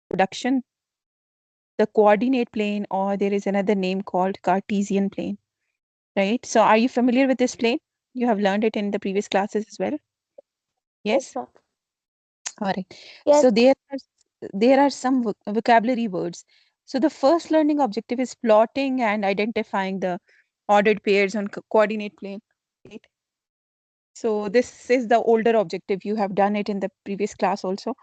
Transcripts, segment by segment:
production, the coordinate plane, or there is another name called Cartesian plane, right? So are you familiar with this plane? You have learned it in the previous classes as well. Yes, Yes? ma'am. All right. Yes, So there are some vocabulary words. So the first learning objective is plotting and identifying the ordered pairs on coordinate plane. Right? So this is the older objective. You have done it in the previous class also.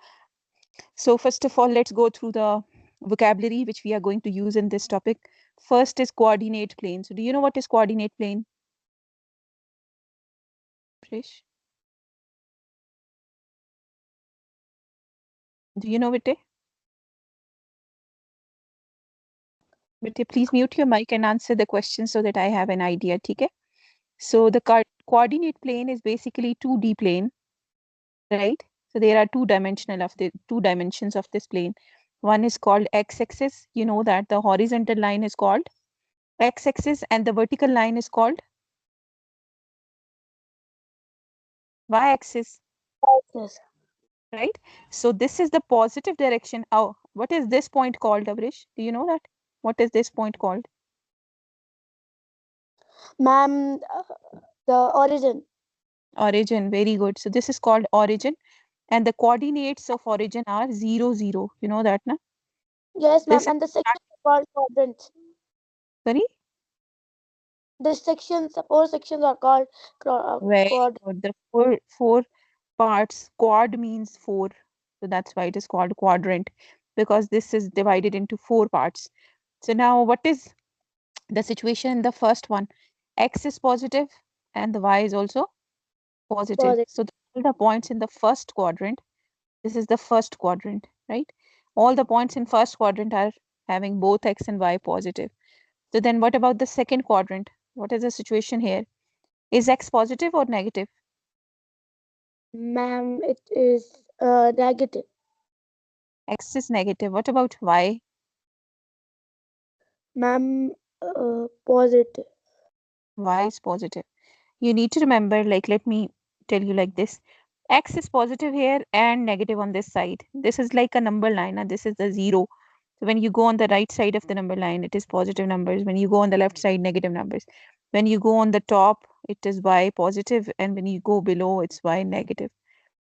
So first of all, let's go through the vocabulary which we are going to use in this topic. First is coordinate plane. So do you know what is coordinate plane, Krish? Do you know it? But please mute your mic and answer the question so that I have an idea. Okay? So the coordinate plane is basically 2D plane, right? So there are two dimensions of this plane. One is called x-axis. You know that the horizontal line is called x-axis and the vertical line is called y-axis, yes. right? So this is the positive direction. Oh, what is this point called, Avrish? Do you know that? What is this point called? Ma'am, the origin. Origin. Very good. So this is called origin. And the coordinates of origin are 0, 0. You know that, na? Yes, ma'am. This is And the section is called quadrants. sorry. The sections, the four sections are called Very quad. good. The four parts. Quad means four. So that's why it is called quadrant, because this is divided into four parts. So now what is the situation in the first one? X is positive and the Y is also positive. Positive. So all the points in the first quadrant, this is the first quadrant, right? All the points in first quadrant are having both X and Y positive. So then what about the second quadrant? What is the situation here? Is X positive or negative? Ma'am, it is negative. X is negative. What about Y? Ma'am, positive. Y is positive. You need to remember, like, let me tell you like this. X is positive here and negative on this side. This is like a number line, and this is the zero. So when you go on the right side of the number line, it is positive numbers. When you go on the left side, negative numbers. When you go on the top, it is Y positive, and when you go below, it's Y negative.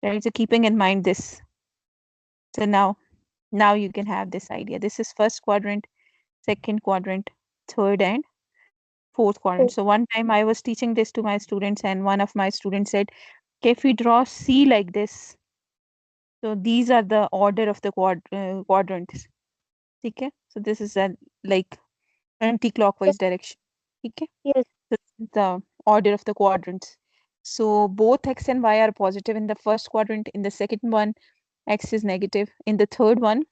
Right? So keeping in mind this. So now you can have this idea. This is first quadrant, second quadrant, third and fourth quadrant. Oh, So one time I was teaching this to my students, and one of my students said, "Okay, if we draw C like this, so these are the order of the quadrants." Okay, so this is a like yes, anti-clockwise direction. Okay, yes. so this is the order of the quadrants. So both X and Y are positive in the first quadrant. In the second one, X is negative. In the third one,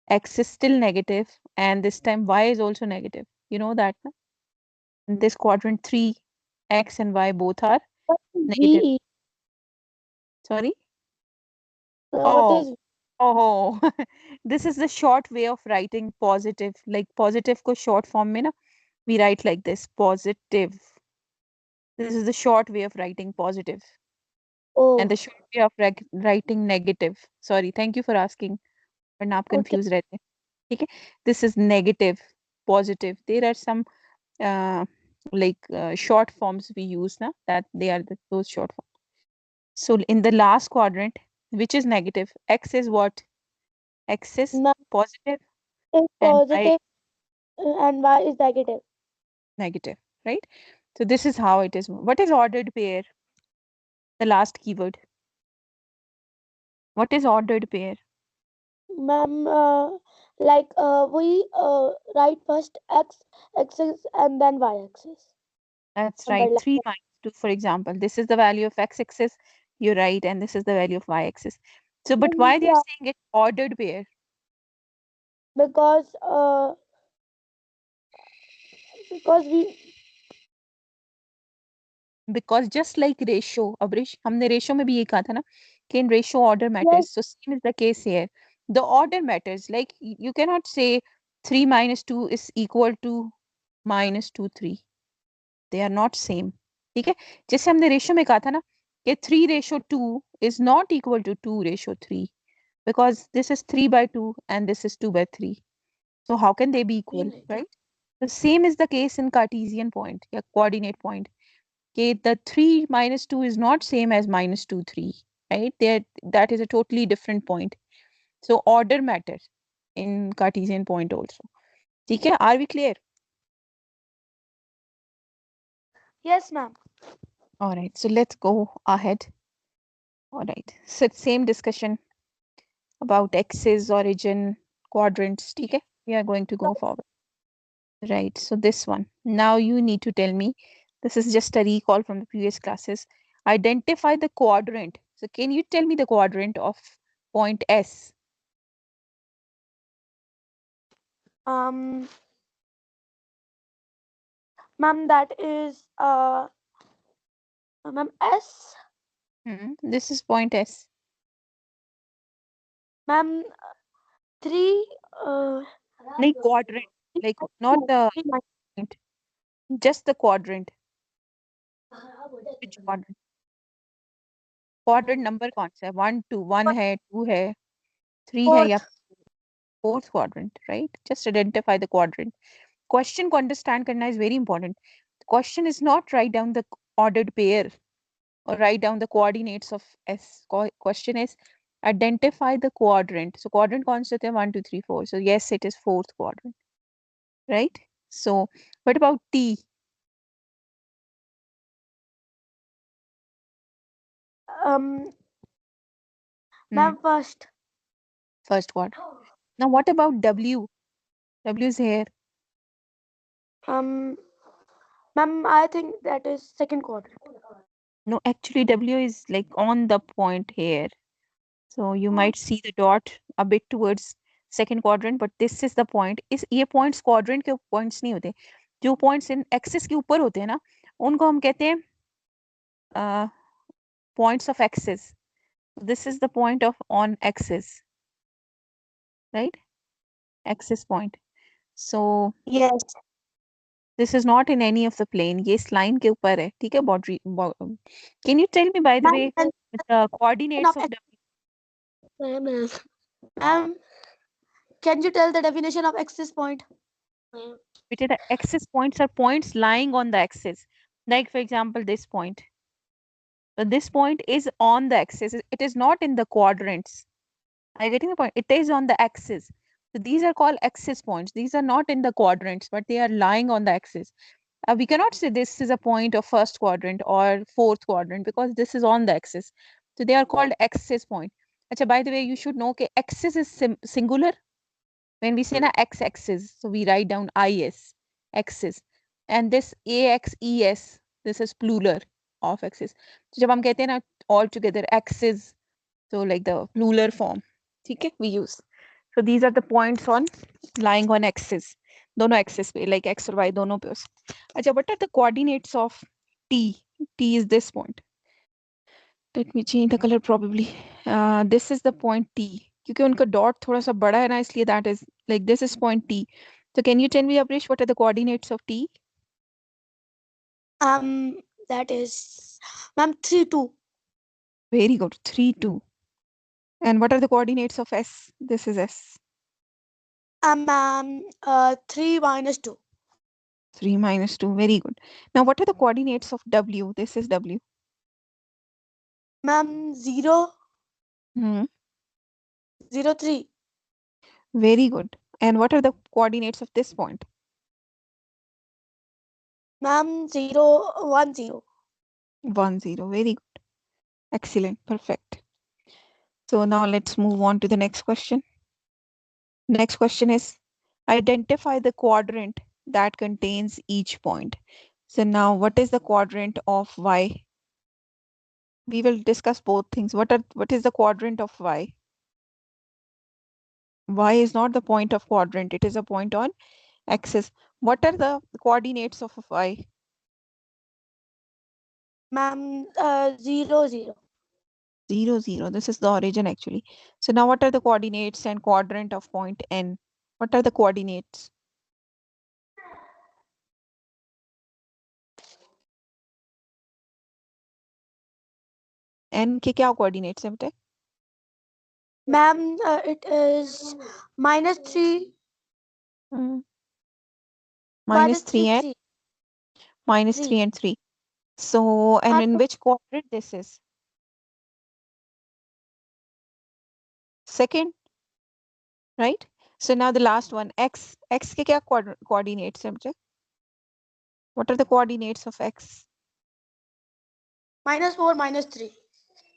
X is still negative, and this time Y is also negative. You know that, no? In this quadrant 3, X and Y both are What is negative. VE? Sorry? What Oh, is oh, this is the short way of writing positive. Like positive को short form में ना we write like this, positive. This is the short way of writing positive, and the oh? short way of writing negative. Sorry, thank you for asking. वरना आप Okay, confused रहते हैं. ठीक है? This is negative, positive. There are some uh, short forms we use na, that they are those short forms. So in the last quadrant, which is negative, X is what? X is ma'am positive is and Y positive and Y is negative. negative, right? So this is how it is. What is ordered pair? The last keyword. What is ordered pair? Ma'am, we write first x axis and then y axis. That's Number right. line. 3 minus 2, for example. This is the value of x-axis, you're right, and this is the value of y-axis. So, but why they're Yeah, saying it ordered pair? because we Because just like ratio, Abrish, हमने ratio में भी ये कहा था ना कि in ratio order yes, matters. So same is the case here. The order matters. Like you cannot say 3 minus 2 is equal to minus 2, 3. They are not same. ठीक है? जैसे हमने ratio में कहा था ना कि 3 ratio 2 is not equal to 2 ratio 3. because this is 3 by 2 and this is 2 by 3. So how can they be equal, right? The same is the case in Cartesian point, yeah, coordinate point. Okay, the 3 minus 2 is not same as minus 2, 3, right? There, that is a totally different point. So order matters in Cartesian point also. Okay, are we clear? Yes, ma'am. All right, so let's go ahead. All right, so same discussion about x's, origin, quadrants. Okay, we are going to go forward. Right, so this one. Now you need to tell me, this is just a recall from the previous classes. Identify the quadrant. So can you tell me the quadrant of point S? Um, ma'am, that is ma'am S. This is point S. Ma'am, three. Like quadrant, like not the point, just the quadrant. Which quadrant? Quadrant number कौन सा है? 1 2 1 है, 2 है, 3 है या Fourth. fourth quadrant, right? Just identify the quadrant. Question को understand करना is very important. The question is not write down the ordered pair or write down the coordinates of S. Question is identify the quadrant. So quadrant कौन से होते हैं? 1 2 3 4. So yes, it is fourth quadrant, right? So what about T? Um, Hmm, ma'am, first. first quadrant. Now what about W? W is here. Um, ma'am, I think that is second quadrant. No, actually W is like on the point here. So you might see the dot a bit towards second quadrant, but this is the point. इस ये points quadrant के points नहीं होते. जो points in axis के ऊपर होते हैं ना, उनको हम कहते हैं points of axis. This is the point of on axis, right? Axis point. So Yes. this is not in any of the plane. ये इस line के ऊपर है, ठीक है? Boundary. Can you tell me, by the Ma'am, way, and the of coordinates of W? ma'am, can you tell the definition of axis point? Which are the axis points are points lying on the axis. Like for example, this point. So this point is on the axis. It is not in the quadrants. Are you getting the point? It is on the axis. So these are called axis points. These are not in the quadrants, but they are lying on the axis. We cannot say this is a point of first quadrant or fourth quadrant because this is on the axis. So they are called axis point. Achha, by the way, you should know that axis is singular. When we say na x-axis, so we write down is, axis. And this axes, this is plural of axis. So जब हम कहते हैं ना all together axis, so like the plural form, ठीक है, we use. So these are the points on lying on axis. दोनों axis पे, like x और y दोनों पे. अच्छा, what are the coordinates of T? T is this point. Let me change the color probably. This is the point T. क्योंकि उनका dot थोड़ा सा बड़ा है ना, इसलिए that is like this is point T. So can you tell me, Abrish, what are the coordinates of T? That is ma'am 3 2. Very good, 3 2. And what are the coordinates of S? This is S. Ma'am, 3 minus 2. 3 minus 2. Very good. Now what are the coordinates of W? This is W. Ma'am, 0 Hmm. 0 3. Very good. And what are the coordinates of this point? Ma'am, 0 1 0. 1 0. Very good. Excellent. Perfect. So now let's move on to the next question. Next question is identify the quadrant that contains each point. So now what is the quadrant of Y? We will discuss both things. What is the quadrant of Y? Y is not the point of quadrant. It is a point on axis. What are the coordinates of Y? Ma'am, 0 0. 0 0. This is the origin actually. So now what are the coordinates and quadrant of point N? What are the coordinates? N के क्या coordinates है बेटे? Ma'am, it is minus 3, Mm. Minus minus 3 3, and 3, minus 3 3. and 3. So, and in which quadrant this is? Second, right? So now the last one, x. X के क्या coordinates है मुझे? What are the coordinates of x? Minus 4, minus 3.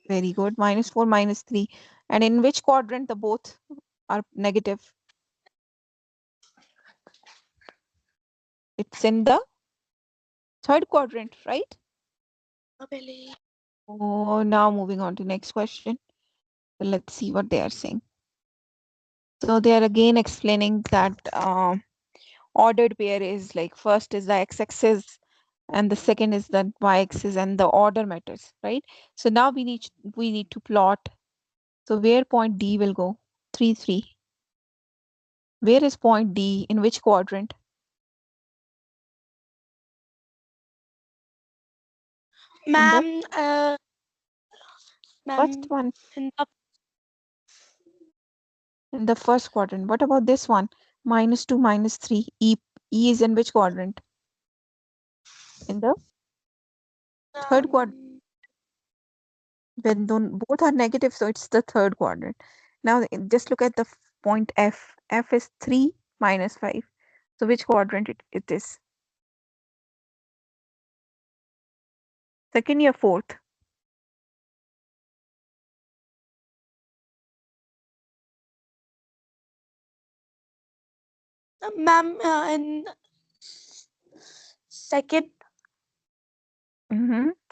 Very good. Minus 4, minus 3. And in which quadrant the both are negative? It's in the third quadrant, right? Really? Oh, now moving on to next question. So let's see what they are saying. So they are again explaining that ordered pair is like first is the x-axis and the second is the y-axis and the order matters, right? So now we need to plot. So where point D will go? 3, 3. Where is point D? In which quadrant? In the Ma'am, first ma'am, one. in the In the first quadrant. What about this one? Minus 2, minus 3. E is in which quadrant? In the third quadrant. um, When both are negative, so it's the third quadrant. Now just look at the point F. F is 3 minus 5. So which quadrant it is? Second or fourth? ma'am, in second.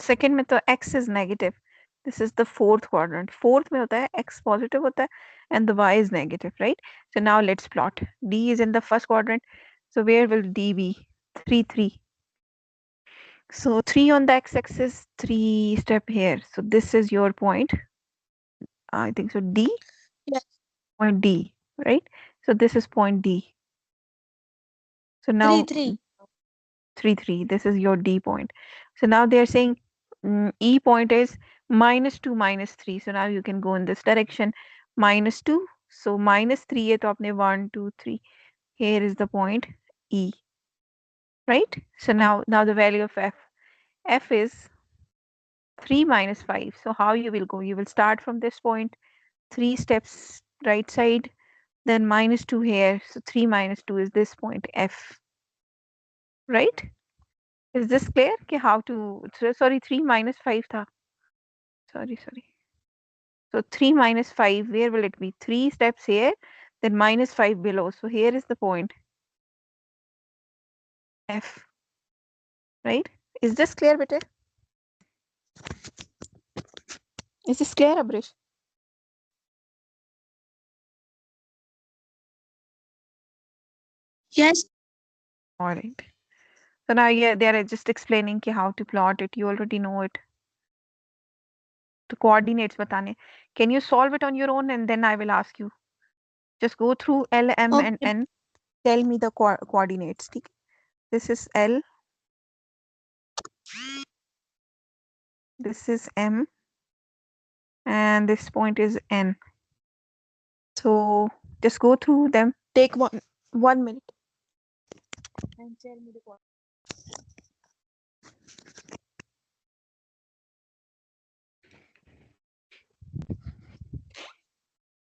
Second में तो x is negative. This is the fourth quadrant. Fourth में होता है x positive होता है and the y is negative, right? So now let's plot. D is in the first quadrant. So where will D be? 3, 3. So 3 on the x-axis, 3 step here. So this is your point. I think so. D, Yes, point D, right? So this is point D. So 3, now 3. 3, 3. This is your D point. So now they are saying E point is minus 2, minus 3. So now you can go in this direction. Minus 2. So minus 3 है तो आपने 1, 2, 3. Here is the point E, right? So now the value of F. F is 3 minus 5. So how you will go? You will start from this point, 3 steps right side, then minus 2 here. So 3 minus 2 is this point F, right? Is this clear? कि how to, sorry, 3 minus 5 था. Sorry. So 3 minus 5, where will it be? 3 steps here, then minus 5 below. So here is the point F, right? Is this clear, bete? Is this clear, Abrish? Yes. All right. So now, yeah, they are just explaining कि how to plot it. You already know it. The coordinates बताने. Can you solve it on your own and then I will ask you. Just go through L, M, and Okay. N. Tell me the coordinates. ठीक? This is L. This is M. And this point is N. So just go through them. Take 1 minute. And tell me the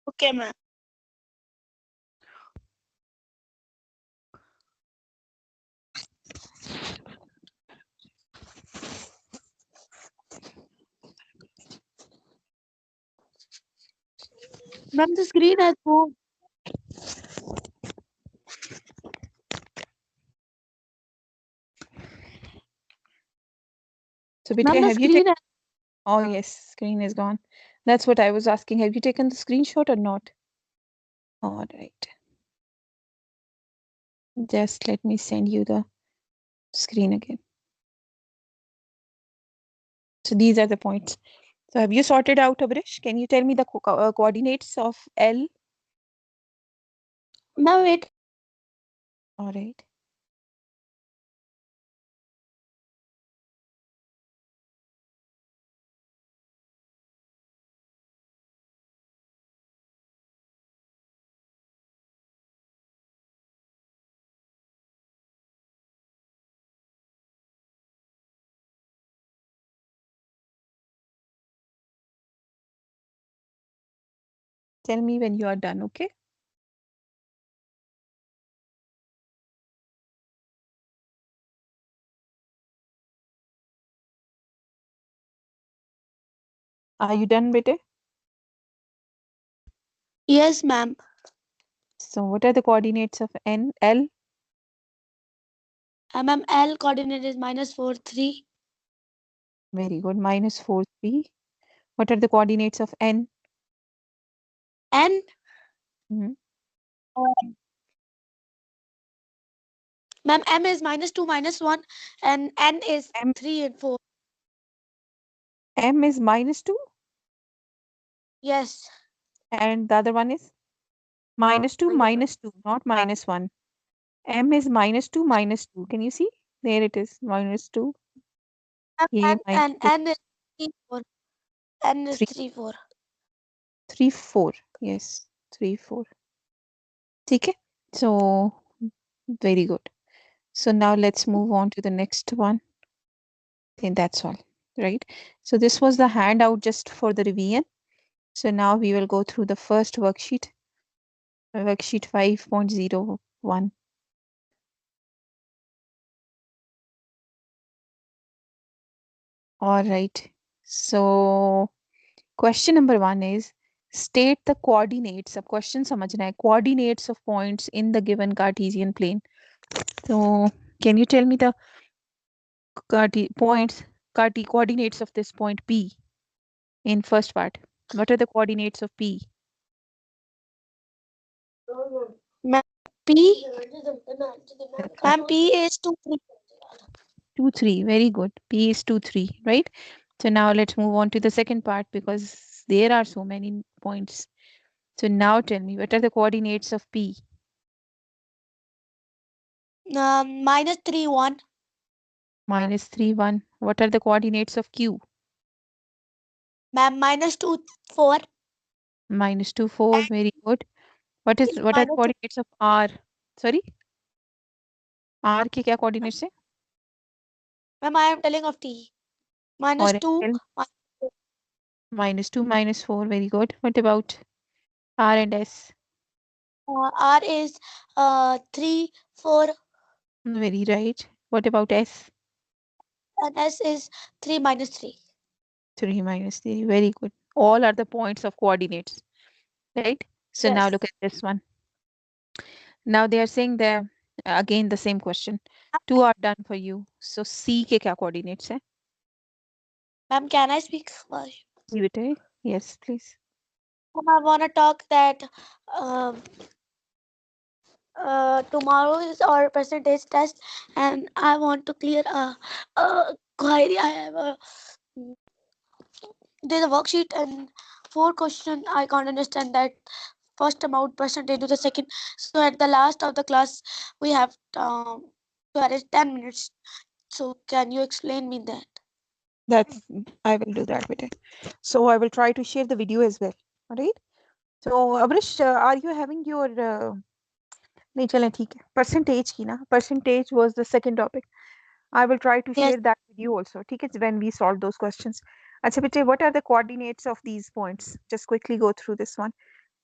Okay, ma'am. Ma'am, the screen has moved. So, Ma'am, Bete, the have you taken? screen has. Oh, yes, screen is gone. That's what I was asking. Have you taken the screenshot or not? All right. Just let me send you the screen again. So, these are the points. So, have you sorted out, Abrish? Can you tell me the coordinates of L? Ma'am, wait. All right. Tell me when you are done, okay? Are you done, bete? Yes, ma'am. So what are the coordinates of N, L? Ma'am, L coordinate is -4, 3. Very good. Minus 4, 3. What are the coordinates of N? N, Mhm. um, ma'am, M is -2, -1, and N is M, 3 and 4. M is minus 2, Yes. and the other one is minus 2, not minus 1. M is minus 2. Can you see? There it is, minus 2. Ma'am, A minus and 2, N is 3, 4. N is 3, 3, 4. 3, 4. Yes, 3, 4. Okay. So, very good. So now let's move on to the next one. Okay, that's all, right? So this was the handout just for the revision. So now we will go through the first worksheet 5.01. All right. So question number 1 is state the coordinates. अब question समझना है coordinates of points in the given Cartesian plane. So can you tell me the coordinates of this point P in first part? What are the coordinates of P? Ma'am, P, That's right. ma'am, P is 2, 3. 2, 3. Very good. P is 2, 3, right? So now let's move on to the second part because there are so many points. So now tell me, what are the coordinates of P? -3, 1. Minus 3, 1. What are the coordinates of Q? Ma'am, -2, 4. Minus 2, 4. And Very good. What are the -3. coordinates of R? Sorry, R के क्या coordinates है? Ma'am, I am telling of T. और -2. L? Minus 2, minus 4. Very good. What about R and S? R is 3, 4. Very right. What about S? And S is 3 -3. 3 minus 3. Very good. All are the points of coordinates, right? So now Yes. look at this one. Now they are saying the again the same question. Two are done for you. So C के क्या coordinates है? Ma'am, can I speak? जी बेटे. Yes, please. Ma'am, I want to talk that tomorrow is our percentage test, and I want to clear a query. I have a there's a worksheet and 4 questions. I can't understand that first amount percentage to the second. So at the last of the class, we have to arrange 10 minutes. So can you explain me that? That's I will do that बेटे. So I will try to share the video as well. All right. So Abrish, are you having your नहीं चलें ठीक है. Percentage की ना. Percentage was the second topic. I will try to Yes. share that video also. ठीक है, when we solve those questions. अच्छा बेटे, what are the coordinates of these points? Just quickly go through this one.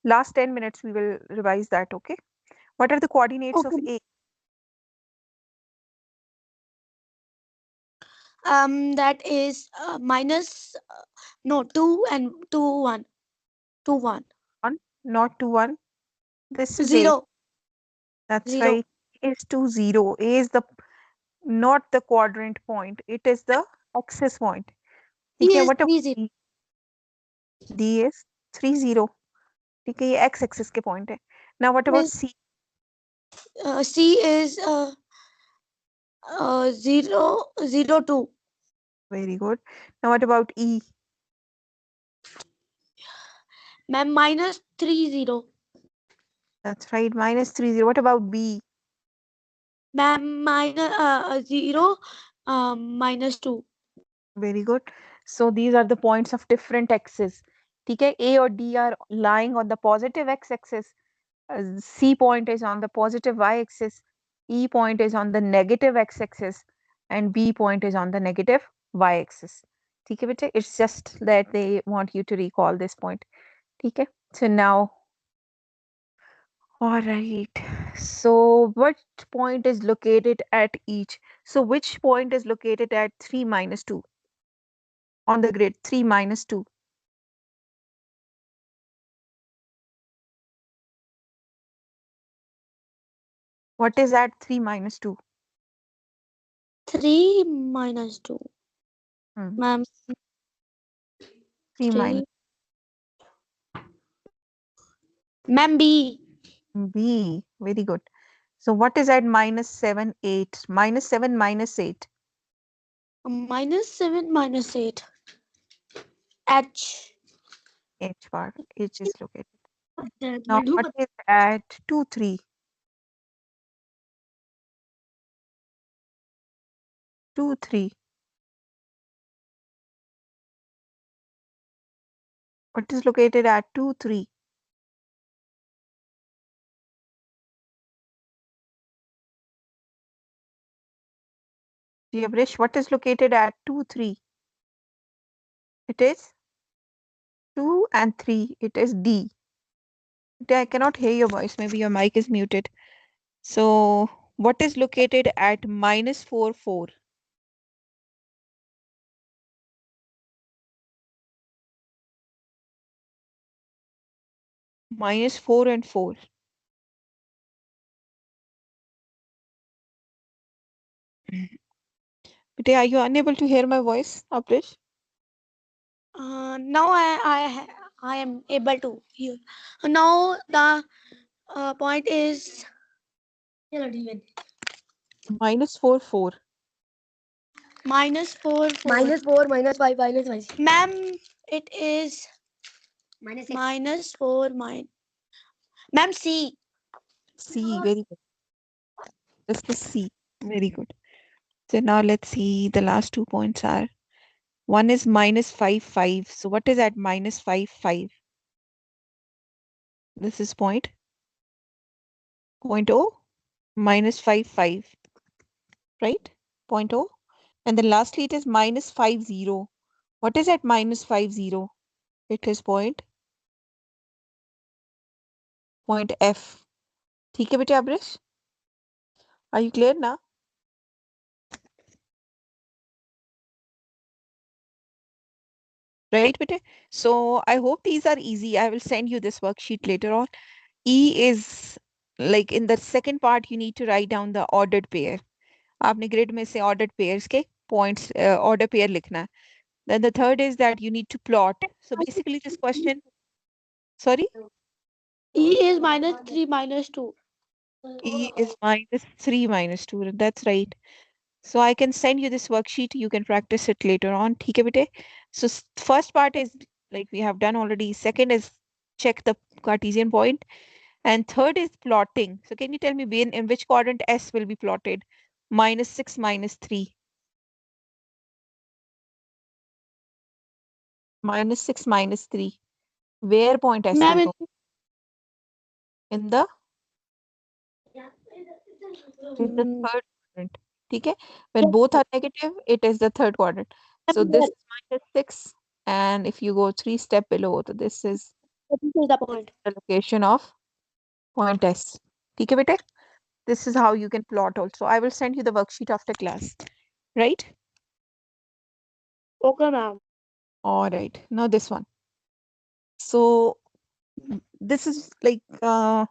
Last 10 minutes we will revise that, okay? What are the coordinates of Okay. A? That is minus no 2 and 2 1 2 1 1, not 2, 1. This is A. 0 That's 0. right. A is 2, 0. A is the not the quadrant point. It is the axis point. C ठीक है, is what about 3 0. D? D is 3, 0. ठीक है, ये x axis के point है. Now what about C? C is 0 0 2. Very good. Now what about E? Ma'am, minus 3 0. That's right, minus 3, 0. What about B? Ma'am, minus 0 minus 2. Very good. So these are the points of different axes. ठीक है, A और D are lying on the positive x axis. C point is on the positive y axis. E point is on the negative x axis. And B point is on the negative y axis. ठीक है बेटे, it's just that they want you to recall this point. ठीक है. So now All right. So, what point is located at each? So, which point is located at 3 minus 2 on the grid? 3 minus 2. What is at 3 minus 2? 3 minus 2. Hmm. Ma'am, 3 minus 3. Ma'am, B. B. Very good. So, what is at minus 7, 8? Minus 7 minus 8. Minus 7 minus 8. H. H bar. H is located. Now, what is at 2, 3? 2, 3. What is located at 2, 3? Gibrish, what is located at 2, 3? It is 2 and 3. It is D. I cannot hear your voice. Maybe your mic is muted. So, what is located at minus 4, 4? Minus 4 and 4. But are you unable to hear my voice, Aprish? Now I am able to hear. Now the point is Minus 4, 4. minus 4 4. Minus 4 minus 5 minus 5. Ma'am, it is minus 4 minus. Ma'am, C. C. Very good. This is C. Very good. So, now let's see. The last 2 points are one is minus 5, 5. So, what is at minus 5, 5? This is point O minus 5, 5. Right? Point O. And then lastly, it is minus 5, 0. What is at minus 5, 0? It is point F. ठीक है बेटे Abrish? Are you clear now? Right, bete? So I hope these are easy. I will send you this worksheet later on. E is like in the second part, you need to write down the ordered pair. आपने grid में से ordered pairs के points order pair लिखना है. Then the third is that you need to plot. So basically this question, sorry, E is minus 3 minus 2. E is minus 3 minus 2. That's right. So I can send you this worksheet. You can practice it later on. ठीक है बेटे? So first part is like we have done already. Second is check the Cartesian point. And third is plotting. So can you tell me in which quadrant S will be plotted? Minus 6 minus 3. Minus 6 minus 3. Where point S will Ma'am, go? In the third quadrant. ठीक है? When both are negative, it is the third quadrant. So this is minus 6. And if you go 3 step below, so this is this is the point. the location of point S. ठीक है बेटे? This is how you can plot also. I will send you the worksheet after class. Right? Okay, ma'am. All right. Now this one. So this is like the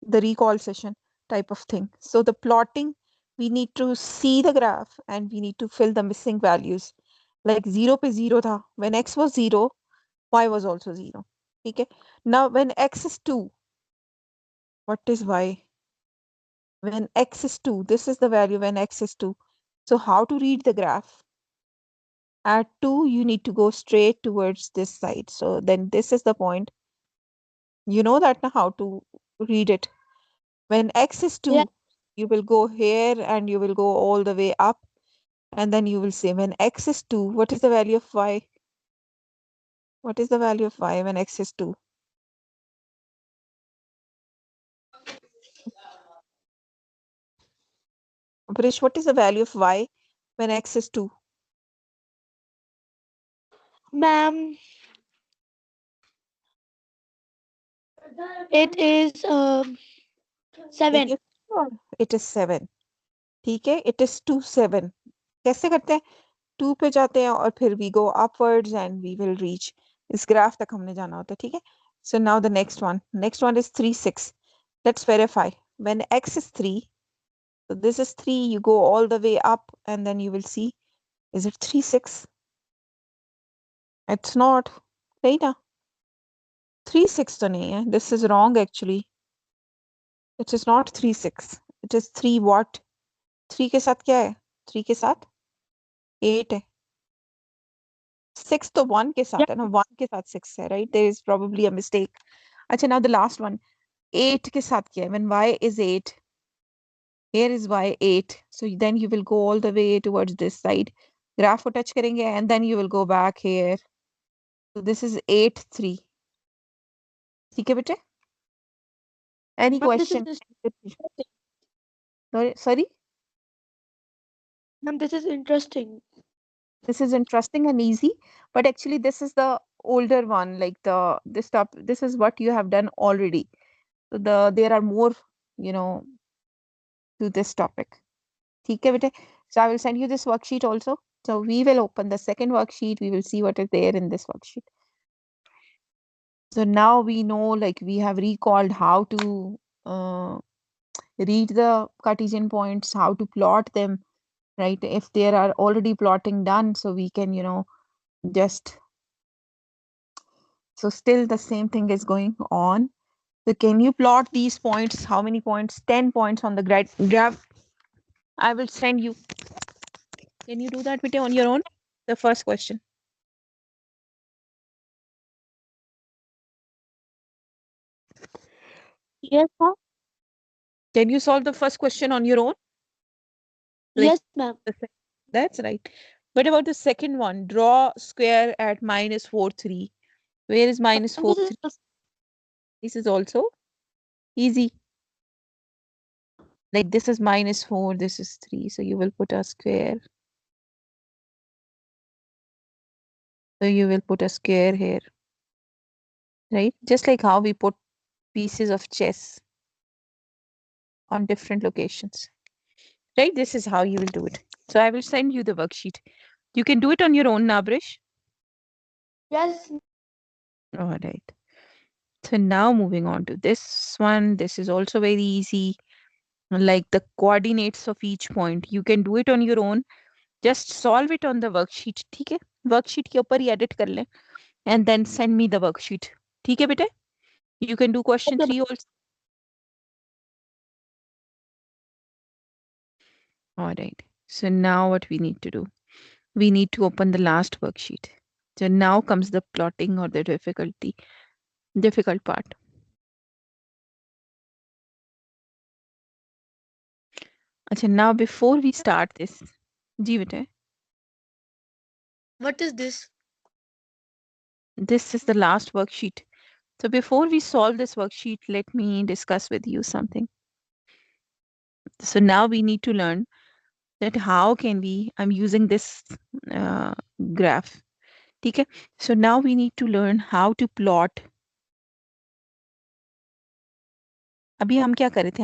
recall session type of thing. So the plotting, we need to see the graph and we need to fill the missing values. Like 0 पे 0 था. When x was 0, y was also 0. Okay. Now when x is 2, what is y? When x is 2, this is the value when x is 2. So how to read the graph? At 2, you need to go straight towards this side. So then this is the point. You know that now how to read it. When x is Yeah. 2, you will go here and you will go all the way up. And then you will say when x is 2, what is the value of y? What is the value of y when x is 2? Brish, what is the value of y when x is 2? Ma'am, It is Can 7. you sure? It is 7. ठीक है, it is 2 7. कैसे करते हैं? 2 पे जाते हैं और फिर we go upwards and we will reach इस ग्राफ तक हमने जाना होता है, ठीक है? So now the next one. Next one is 3 6. Let's verify. When x is 3, so this is 3, you go all the way up and then you will see, is it 3 6? It's not. सही ना? 3 6 तो नहीं है. This is wrong actually. It is not 3 6. It is 3 what? 3 के साथ क्या है? 3 के साथ 8 है. 6 तो 1 के Yeah. साथ है ना. 1 के साथ 6 है, right? There is probably a mistake. अच्छा, now the last one. 8 के साथ क्या है? When y is 8, here is y 8. So then you will go all the way towards this side. Graph को touch करेंगे and then you will go back here. So this is 8 3. ठीक है बेटे? Any Ma'am, this is question? interesting. Sorry? Ma'am, this is interesting. This is interesting and easy, but actually this is the older one, like this stuff. This is what you have done already. So there are more, you know, to this topic. ठीक है बेटे? So I will send you this worksheet also. So we will open the second worksheet. We will see what is there in this worksheet. So now we know, like we have recalled how to read the Cartesian points, how to plot them, right? If there are already plotting done, so we can, just, so still the same thing is going on. So can you plot these points? How many points? 10 points on the graph. I will send you. Can you do that, Vijay, on your own? The first question. Yes, ma'am. Can you solve the first question on your own? Like Yes, ma'am. that's right. What about the second one? Draw square at minus 4 3. Where is minus Ma'am, 4 this is 3? This is also easy. Like this is minus 4, this is 3. So you will put a square. So you will put a square here, right? Just like how we put pieces of chess on different locations, right? This is how you will do it. So I will send you the worksheet. You can do it on your own, Nabrish. yes. All right. So now moving on to this one. This is also very easy. Like the coordinates of each point. You can do it on your own. Just solve it on the worksheet. ठीक है? Worksheet के ऊपर ही edit कर लें and then send me the worksheet. ठीक है बेटे? You can do question Okay, 3 also. All right. So now what we need to do? We need to open the last worksheet. So now comes the plotting or the difficult part. अच्छा, now before we start this, जी बेटे, what is this? this is the last worksheet. So before we solve this worksheet, let me discuss with you something. So now we need to learn that how can we, I'm using this uh, graph. ठीक है? So now we need to learn how to plot. अभी हम क्या कर रहे थे?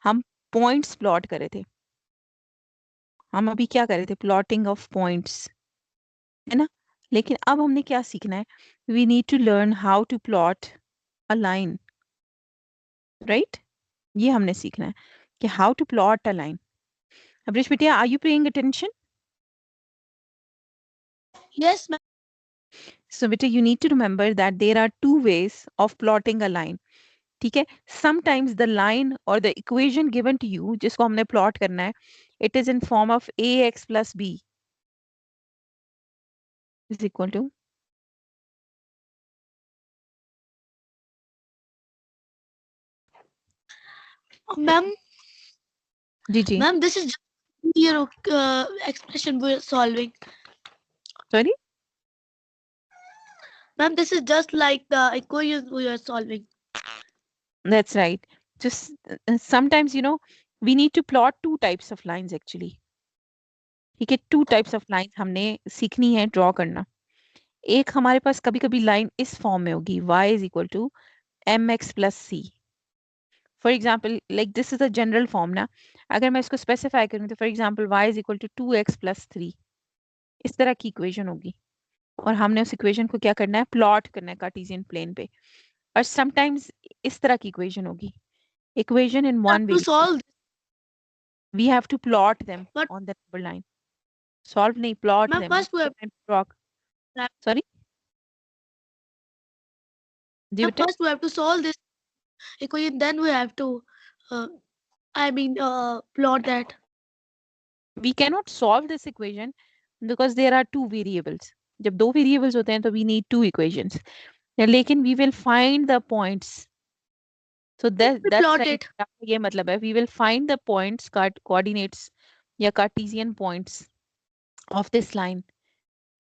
हम points plot कर रहे थे. हम अभी क्या कर रहे थे? Plotting of points. है ना? लेकिन अब हमने क्या सीखना है? We need to learn how to plot a line. Right? ये हमने सीखना है कि how to plot a line. Abrish Bitiya, are you paying attention? Yes, ma'am. So beta, you need to remember that there are two ways of plotting a line. ठीक है? Sometimes the line or the equation given to you, जिसको हमने plot करना है, it is in form of ax plus b is equal to. Ma'am, ji ji. ma'am, this is just your expression we're solving. Sorry? Ma'am, this is just like the equation we are solving. That's right. Just sometimes, we need to plot two types of lines actually. ठीक है? Two types of lines हमने सीखनी है draw करना. एक हमारे पास कभी कभी लाइन इस फॉर्म में होगी y is equal to mx plus c. For example like this is a general form ना, अगर मैं इसको स्पेसिफाई करूँ तो for example y is equal to 2x+3, इस तरह की इक्वेशन होगी। और हमने उस इक्वेशन को क्या करना है, प्लॉट करना है कार्टेशियन प्लेन पे। और समटाइम्स इस तरह की इक्वेशन होगी, equation in have one to variable, solve we have to plot them but on the number line. Solve नहीं, plot ma'am, them first we have sorry जी ma'am, बेटे। first we have to solve this equation, then we have to uh, plot that. We cannot solve this equation because there are two variables. जब दो variables होते हैं तो we need two equations. लेकिन we will find the points. So We that's plot right. it. ये मतलब है we will find the points, coordinates या Cartesian points of this line.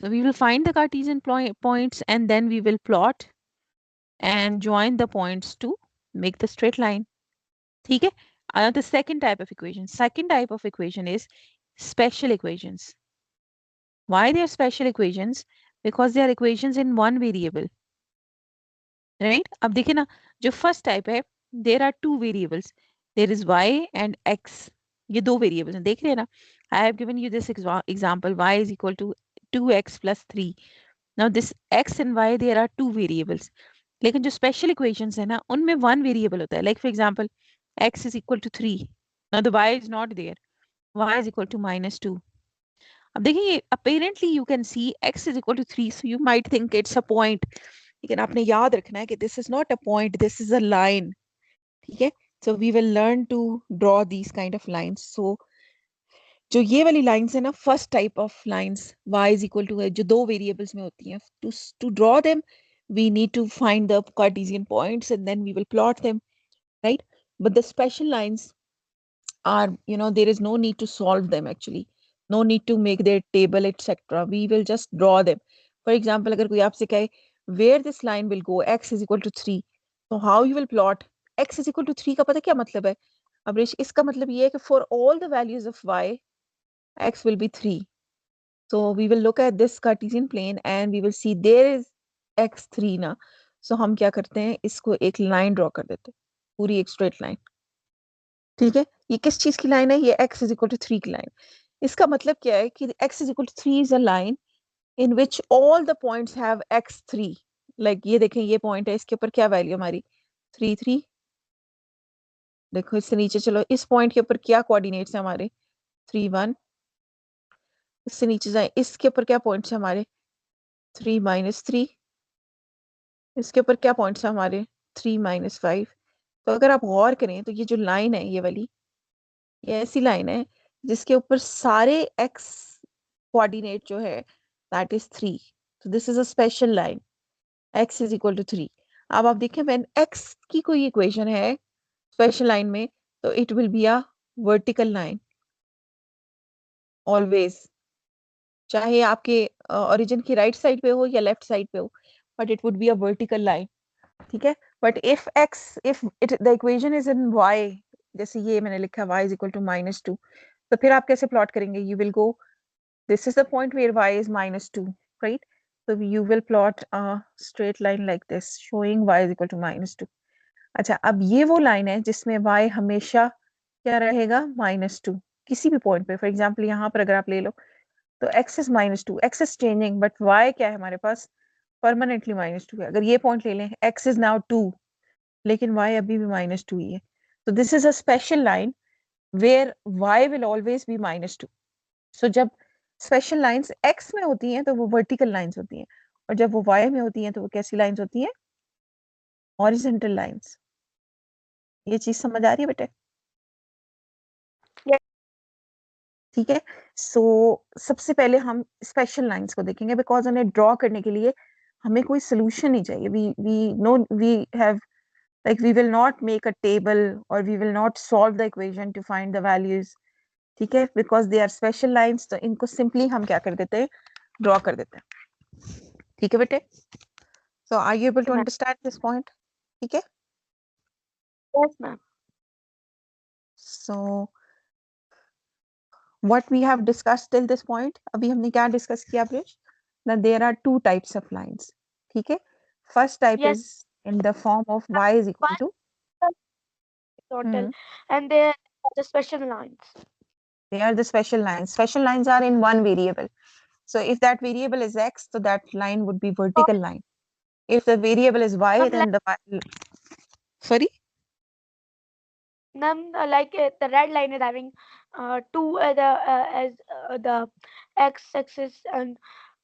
So we will find the Cartesian points and then we will plot and join the points to make the straight line. ठीक है? The second type of equation. Second type of equation is special equations. Why they are special equations? Because they are equations in one variable. Right? अब देखिए ना, जो first type है, there are two variables, there is y and x, ये दो variables हैं, देख रहे हैं ना। I have given you this example, y is equal to 2x+3। Now this x and y there are two variables. लेकिन जो स्पेशल इक्वेशंस है ना, उनमें वन वेरिएबल होता है। Like for example x is equal to 3, now the y is not there, y is equal to -2। अब देखिए, apparently you can see x is equal to 3, so you might think it's a point, लेकिन आपने याद रखना है कि this is not a point, this is a line. ठीक है, so we will learn to draw these kind of lines. So जो ये वाली लाइंस है ना, first type of lines, y is equal to है, जो दो वेरिएबल्स में होती हैं, to draw them we need to find the Cartesian points and then we will plot them, right? But the special lines are, there is no need to solve them actually, no need to make their table etc. We will just draw them. For example, अगर कोई आपसे कहे where this line will go, x is equal to 3, so how you will plot x is equal to 3 का पता क्या मतलब है अमरीश? इसका मतलब ये है कि for all the values of y, x will be 3. So we will look at this Cartesian plane and we will see there is x3 ना, so हम क्या करते हैं, इसको एक लाइन ड्रॉ कर देते हैं, पूरी एक स्ट्रेट लाइन। ठीक है, ये किस चीज की लाइन है, ये x इज इक्वल टू 3 की लाइन। इसका मतलब क्या है कि x is equal to 3 is a line in which all the points have x3। Like ये देखें, ये पॉइंट है, इसके ऊपर क्या वैल्यू हमारी 3 3। देखो इससे नीचे चलो, इस पॉइंट के ऊपर क्या कोऑर्डिनेट्स है हमारे 3 1। इससे नीचे जाए, इसके ऊपर क्या पॉइंट्स है हमारे 3 - 3। इसके ऊपर क्या पॉइंट्स है हमारे 3 - 5। तो अगर आप गौर करें तो ये जो लाइन है, ये वाली, ये ऐसी लाइन है जिसके ऊपर सारे x कोऑर्डिनेट जो है दैट इज 3। तो this is a special line, x is equal to 3। अब आप देखें, व्हेन x की कोई इक्वेशन है स्पेशल लाइन में, तो it will be a vertical line always, चाहे आपके ओरिजिन की राइट साइड पे हो या लेफ्ट साइड पे हो, but it would be a vertical line. ठीक है, but if it the equation is in y, जैसे ये मैंने लिखा y इज इक्वल टू -2, तो फिर आप कैसे प्लॉट करेंगे? You will go, this is the point where y is -2, right? So you will plot a straight line like this showing y is equal to -2. अच्छा, अब ये वो लाइन है जिसमें y हमेशा क्या रहेगा, -2, किसी भी पॉइंट पे। फॉर एग्जाम्पल यहाँ पर अगर आप ले लो तो x is -2, x is changing, but y क्या है हमारे पास, परमानेंटली -2 है। अगर ये पॉइंट ले लें, x is now 2, लेकिन y अभी भी -2 ही है। तो this is a special line where y will always be -2. So जब स्पेशल लाइंस एक्स में होती हैं तो वो वर्टिकल लाइंस होती हैं, और जब वो वाई में होती हैं तो वो कैसी लाइंस होती हैं, हॉरिजॉन्टल लाइंस। ये चीज समझ आ रही है बेटे? Yes, ठीक है, सो सबसे पहले हम स्पेशल लाइंस को देखेंगे, बिकॉज उन्हें ड्रॉ करने के लिए हमें कोई सोल्यूशन नहीं चाहिए। We know we have, like we will not make a table और we will not solve the equation to find the values. ठीक है, because they are special lines, तो इनको सिंपली हम क्या कर देते हैं, ड्रॉ कर देते हैं। ठीक है बेटे, so are you able to ma'am. understand this point? ठीक है, Yes, ma'am. so what we have discussed till this point, अभी हमने क्या डिस्कस किया bridge? That there are two types of lines. ठीक है, first type is Yes. in the form of y is equal to total, hmm, and they are the special lines. they are the special lines. Special lines are in one variable. So if that variable is x, so that line would be So, vertical line. If the variable is y, like, then the sorry, the red line is having two as the x-axis, and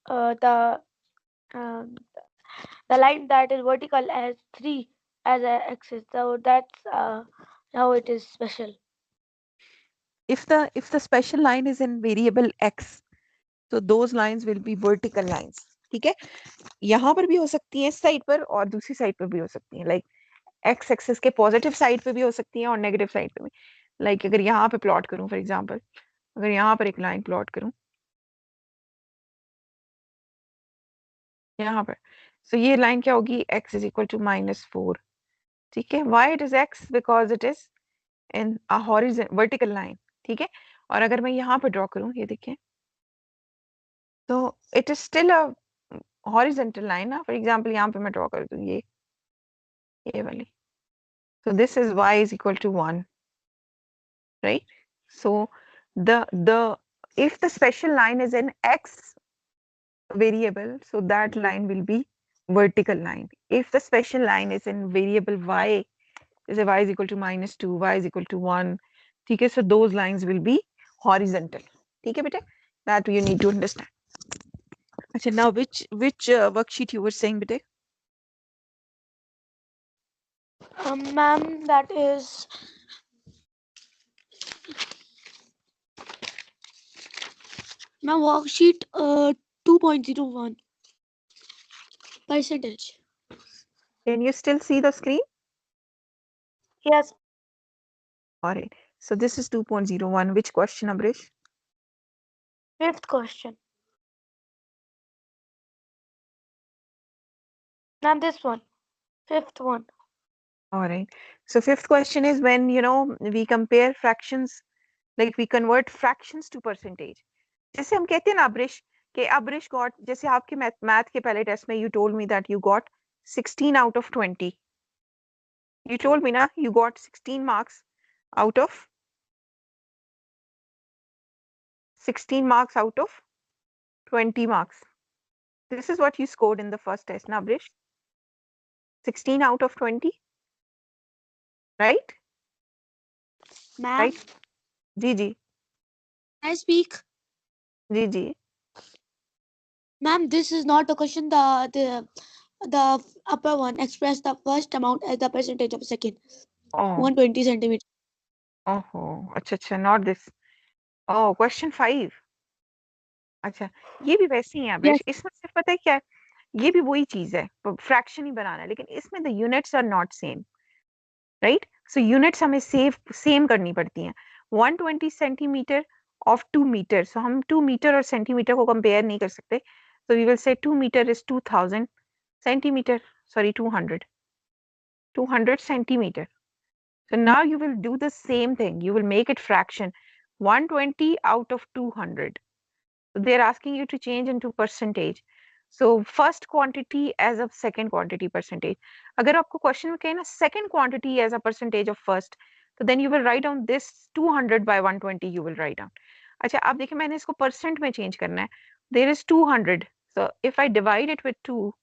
the um, the line that is vertical as three as a axis. So that's how it is special. if the special line is in variable x, so those lines will be vertical lines. ठीक है, यहाँ पर भी हो सकती है इस side पर और दूसरी साइड पर भी हो सकती है, लाइक एक्स एक्सिस के पॉजिटिव साइड पे भी हो सकती है और नेगेटिव साइड पे भी. लाइक अगर यहाँ पे प्लॉट करूं फॉर एग्जांपल, अगर यहाँ पर एक लाइन प्लॉट करूं यहाँ पर, सो ये लाइन क्या होगी, x इज इक्वल टू -4. ठीक है, why it is x because it is in a horizontal vertical line. ठीक है, और अगर मैं यहाँ पर ड्रॉ करूं, ये देखिए, तो it is still a horizontal line ना. फॉर एग्जांपल यहाँ पे मैं ड्रॉ कर दूं ये वाली, so this is y is equal to 1, right? So the if the special line is in x variable, so that line will be vertical line. If the special line is in variable y, is y is equal to -2, y is equal to 1, ठीक है, so those lines will be horizontal. ठीक है बेटे, that you need to understand. अच्छा, now which worksheet you were saying बेटे? Ma'am, that is my worksheet 2.01 percentage. Can you still see the screen? Yes, All right, so this is 2.01. Which question, Amrish? fifth question. Now this one, fifth one. All right. So fifth question is when we compare fractions, like we convert fractions to percentage. जैसे हम कहते हैं ना अब्रिश, कि Abrish got, जैसे आपके math के पहले टेस्ट में you told me that you got 16 out of 20. You told me ना you got 16 marks out of 20 marks. This is what you scored in the first test, na Abrish? 16 out of 20, right? Ma'am, Right? Ji ji I speak. Ji ji. Ma'am, this is not a question. The upper one express the first amount as the percentage of second. Oh, 120 centimeter. oh, अच्छा अच्छा, not this. Oh, question 5. अच्छा, ये भी वैसे ही है Yes. Abrish, इसमें सिर्फ पता है क्या है, ये भी वही चीज है, फ्रैक्शन ही बनाना है, लेकिन इसमें the units are not same, right? So units हमें सेम करनी पड़ती हैं. 120 सेंटीमीटर ऑफ 2 मीटर, सो हम 2 मीटर और सेंटीमीटर को कंपेयर नहीं कर सकते, so we will say 2 meter is 2000 centimeter, sorry, 200 centimeter. So now you will do the same thing, you will make it fraction, 120 out of 200. So they're asking you to change into percentage. So first quantity as a second quantity percentage. अगर आपको question में कहे ना second quantity as a percentage of first, so then you will write down this 200 by 120 you will write down. अच्छा, अब देखिए मैंने इसको परसेंट में चेंज करना है. There is 200. So if I divide it with 2,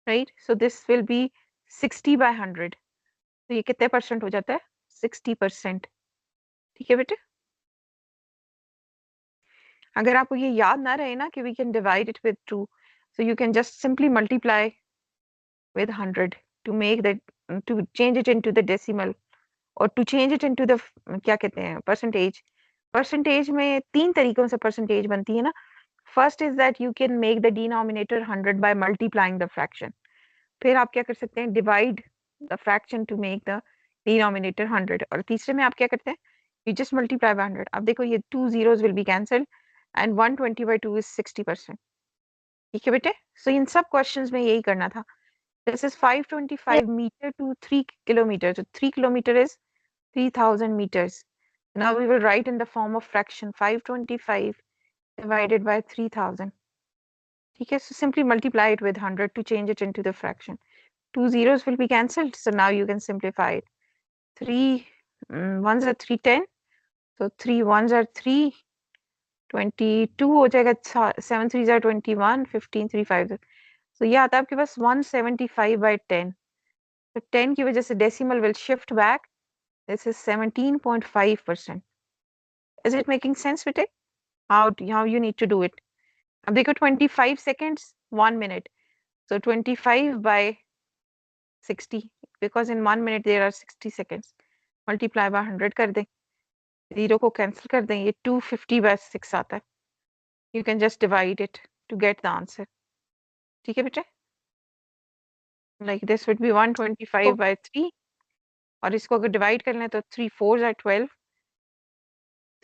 right? So this will be 60 by 100. तो ये कितने परसेंट हो जाता है? 60%. ठीक है बेटे? अगर आपको ये याद ना रहे ना कि we can divide it with 2, so you can just simply multiply with 100 to make that, to change it into the decimal or to change it into the क्या कहते हैं percentage. Percentage में तीन तरीकों से percentage बनती है ना. First is that you can make the denominator 100 by multiplying the fraction. फिर आप क्या कर सकते हैं, divide the fraction to make the denominator 100. और तीसरे में आप क्या करते हैं, you just multiply by 100. अब देखो ये 2 zeros will be cancelled and 120 by 2 is 60%. ठीक है बेटे, so इन सब questions में यही करना था. This is 525 meter to 3 kilometers. So 3 kilometer is 3000 meters. Now we will write in the form of fraction 525 divided by 3000. Okay, so simply multiply it with 100 to change it into the fraction. Two zeros will be cancelled. So now you can simplify it. Three ones are 3, 10. So 3 ones are 3. 22 हो जाएगा. 7 threes are 21. 15 3 5. So ये आता है आपके पास 175/10. तो 10 की वजह से decimal will shift back. This is 17.5%. Is it making sense with it? How you need to do it? अब देखो 25 seconds, 1 minute. So 25 by 60 because in 1 minute there are 60 seconds. Multiply by 100 कर दें. 0 को cancel कर दें. ये 250/6 आता है. You can just divide it to get the answer. ठीक है बेटे? Like this would be 125/3. और इसको अगर divide कर लें तो 3 4s are 12.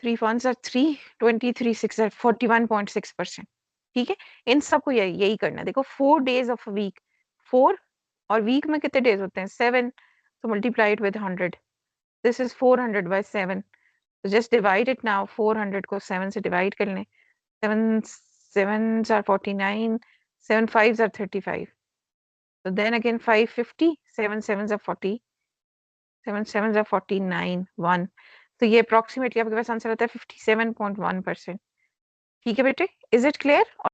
3 1s are 3. 23 6 are 41.6%. ठीक है. इन सबको यही करना है. देखो 4 days of a week. 4 और week में कितने days होते हैं? 7. So multiply it with 100. This is 400/7. So just divide it now. 400 को 7 से divide कर लें. 7 7s are 49. 7 5s are 35. So then again 550. 7 7s are 40. 7 7s are 49. 1. तो ये approximately आपके पास आंसर आता है 57.1%. ठीक है बेटे? Is it clear?